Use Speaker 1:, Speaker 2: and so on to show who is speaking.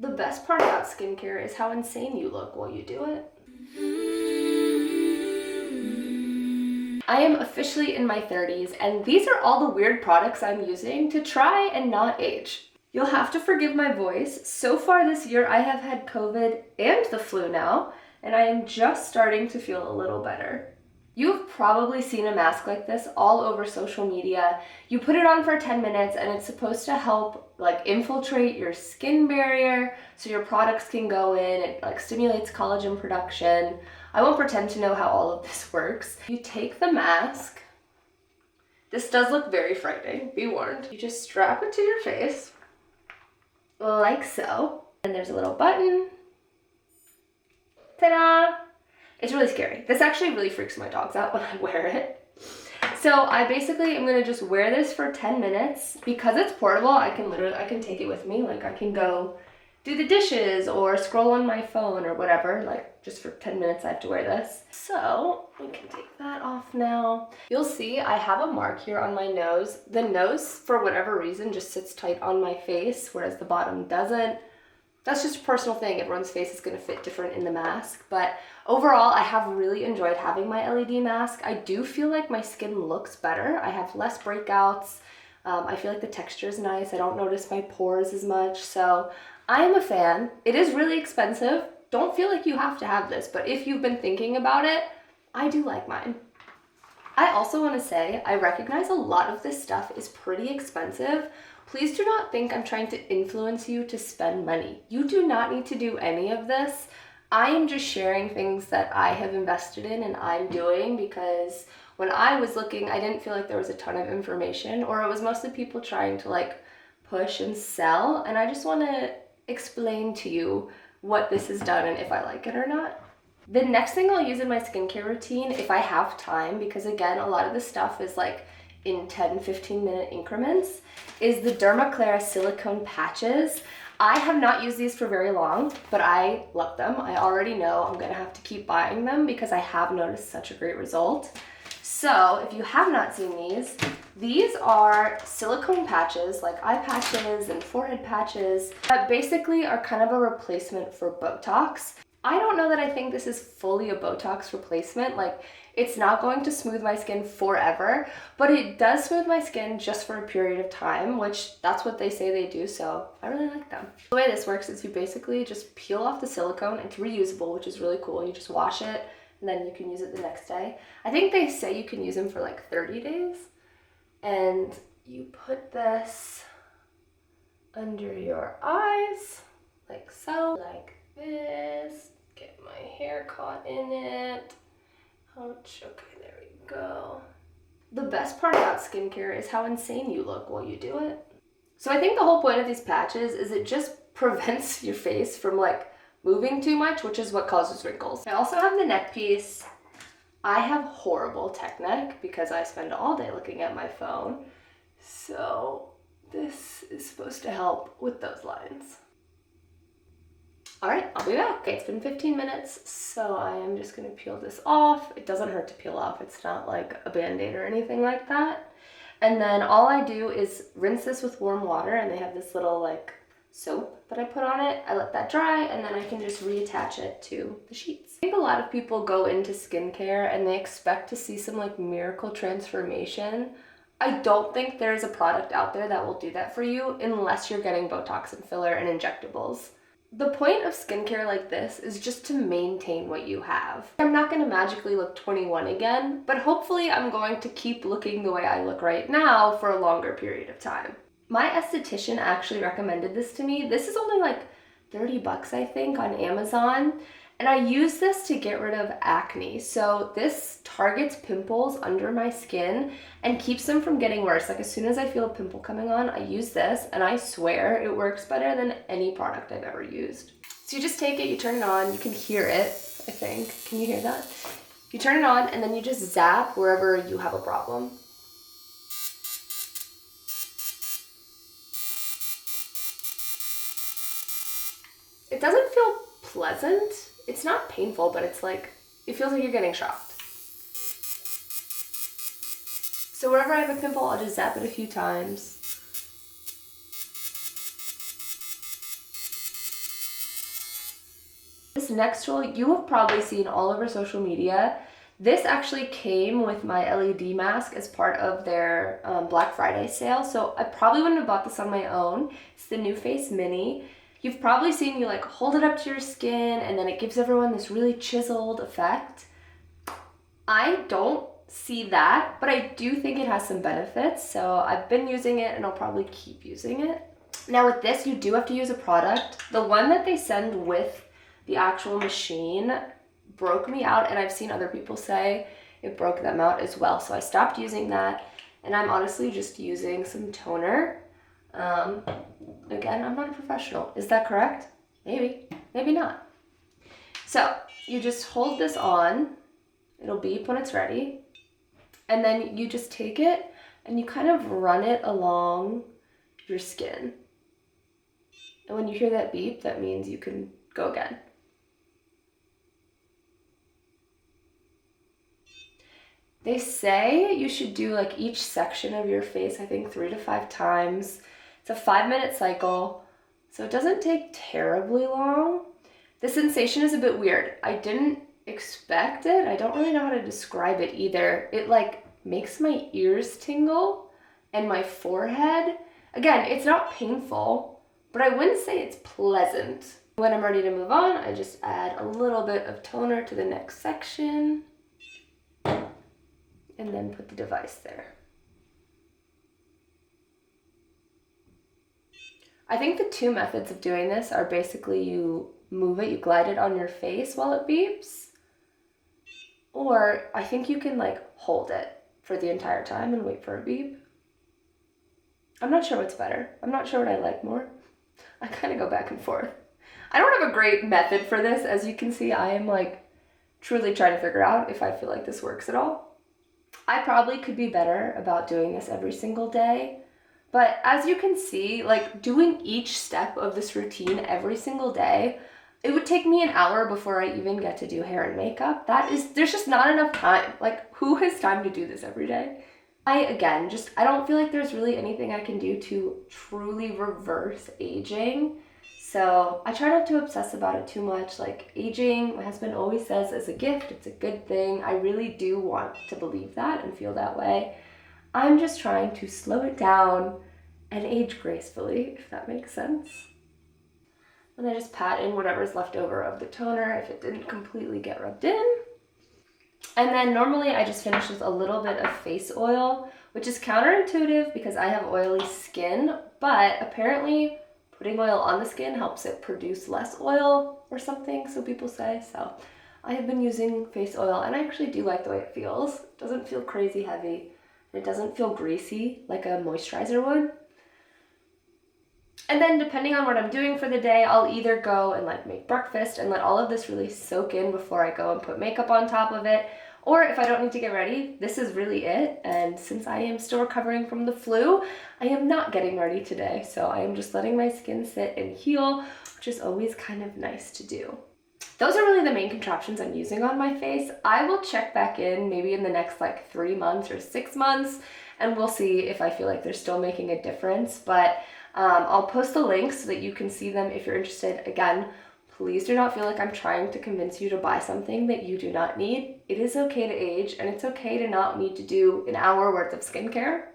Speaker 1: The best part about skincare is how insane you look while you do it. I am officially in my 30s, and these are all the weird products I'm using to try and not age. You'll have to forgive my voice. So far this year, I have had COVID and the flu now, and I am just starting to feel a little better. You've probably seen a mask like this all over social media. You put it on for 10 minutes and it's supposed to help infiltrate your skin barrier so your products can go in. It stimulates collagen production. I won't pretend to know how all of this works. You take the mask. This does look very frightening, be warned. You just strap it to your face like so. And there's a little button. Ta-da! It's really scary. This actually really freaks my dogs out when I wear it. So I basically am gonna just wear this for 10 minutes. Because it's portable, I can take it with me. I can go do the dishes or scroll on my phone or whatever. Just for 10 minutes I have to wear this. So we can take that off now. You'll see I have a mark here on my nose. The nose, for whatever reason, just sits tight on my face, whereas the bottom doesn't. That's just a personal thing. Everyone's face is going to fit different in the mask. But overall, I have really enjoyed having my LED mask. I do feel like my skin looks better. I have less breakouts. I feel like the texture is nice. I don't notice my pores as much. So I am a fan. It is really expensive. Don't feel like you have to have this. But if you've been thinking about it, I do like mine. I also want to say I recognize a lot of this stuff is pretty expensive. Please do not think I'm trying to influence you to spend money. You do not need to do any of this. I am just sharing things that I have invested in and I'm doing because when I was looking, I didn't feel like there was a ton of information, or it was mostly people trying to push and sell. And I just want to explain to you what this has done and if I like it or not. The next thing I'll use in my skincare routine, if I have time, because again, a lot of this stuff is in 10-15 minute increments, is the Dermaclara silicone patches. I have not used these for very long, but I love them. I already know I'm gonna have to keep buying them because I have noticed such a great result. So if you have not seen these are silicone patches, like eye patches and forehead patches, that basically are kind of a replacement for Botox. I don't know that I think this is fully a Botox replacement. It's not going to smooth my skin forever, but it does smooth my skin just for a period of time, which that's what they say they do, so I really like them. The way this works is you basically just peel off the silicone. It's reusable, which is really cool. You just wash it, and then you can use it the next day. I think they say you can use them for 30 days. And you put this under your eyes, like so, like this. Get my hair caught in it. Ouch. Okay, there we go. The best part about skincare is how insane you look while you do it. So I think the whole point of these patches is it just prevents your face from moving too much, which is what causes wrinkles. I also have the neck piece. I have horrible tech neck because I spend all day looking at my phone. So this is supposed to help with those lines. All right, I'll be back. Okay, it's been 15 minutes, so I am just gonna peel this off. It doesn't hurt to peel off. It's not like a Band-Aid or anything like that. And then all I do is rinse this with warm water, and they have this little soap that I put on it. I let that dry, and then I can just reattach it to the sheets. I think a lot of people go into skincare and they expect to see some miracle transformation. I don't think there's a product out there that will do that for you unless you're getting Botox and filler and injectables. The point of skincare like this is just to maintain what you have. I'm not going to magically look 21 again, but hopefully I'm going to keep looking the way I look right now for a longer period of time. My esthetician actually recommended this to me. This is only 30 bucks, I think, on Amazon. And I use this to get rid of acne. So this targets pimples under my skin and keeps them from getting worse. As soon as I feel a pimple coming on, I use this, and I swear it works better than any product I've ever used. So you just take it, you turn it on, you can hear it, I think. Can you hear that? You turn it on, and then you just zap wherever you have a problem. It doesn't feel pleasant. It's not painful, but it's it feels like you're getting shocked. So wherever I have a pimple, I'll just zap it a few times. This next tool you have probably seen all over social media. This actually came with my LED mask as part of their Black Friday sale, so I probably wouldn't have bought this on my own. It's the New Face Mini. You've probably seen me like hold it up to your skin and then it gives everyone this really chiseled effect. I don't see that, but I do think it has some benefits, so I've been using it and I'll probably keep using it. Now with this, you do have to use a product. The one that they send with the actual machine broke me out, and I've seen other people say it broke them out as well, so I stopped using that, and I'm honestly just using some toner. Again, I'm not a professional. Is that correct? Maybe, maybe not. So you just hold this on. It'll beep when it's ready. And then you just take it and you kind of run it along your skin. And when you hear that beep, that means you can go again. They say you should do like each section of your face, I think 3 to 5 times. It's a 5-minute cycle, so it doesn't take terribly long. The sensation is a bit weird. I didn't expect it. I don't really know how to describe it either. It like makes my ears tingle and my forehead. Again, it's not painful, but I wouldn't say it's pleasant. When I'm ready to move on, I just add a little bit of toner to the next section and then put the device there. I think the 2 methods of doing this are basically you move it, you glide it on your face while it beeps, or I think you can like hold it for the entire time and wait for a beep. I'm not sure what's better. I'm not sure what I like more. I kind of go back and forth. I don't have a great method for this. As you can see, I am like truly trying to figure out if I feel like this works at all. I probably could be better about doing this every single day. But as you can see, like doing each step of this routine every single day, it would take me an hour before I even get to do hair and makeup. There's just not enough time. Like, who has time to do this every day? I don't feel like there's really anything I can do to truly reverse aging. So I try not to obsess about it too much. Like aging, my husband always says, is a gift. It's a good thing. I really do want to believe that and feel that way. I'm just trying to slow it down and age gracefully, if that makes sense. And I just pat in whatever's left over of the toner if it didn't completely get rubbed in. And then normally I just finish with a little bit of face oil, which is counterintuitive because I have oily skin, but apparently putting oil on the skin helps it produce less oil or something, so people say. So I have been using face oil and I actually do like the way it feels. It doesn't feel crazy heavy. It doesn't feel greasy like a moisturizer would. And then depending on what I'm doing for the day, I'll either go and like make breakfast and let all of this really soak in before I go and put makeup on top of it. Or if I don't need to get ready, this is really it. And since I am still recovering from the flu, I am not getting ready today. So I am just letting my skin sit and heal, which is always kind of nice to do. Those are really the main contraptions I'm using on my face. I will check back in maybe in the next like 3 months or 6 months, and we'll see if I feel like they're still making a difference. But I'll post the links so that you can see them if you're interested. Again, please do not feel like I'm trying to convince you to buy something that you do not need. It is okay to age, and it's okay to not need to do an hour worth of skincare.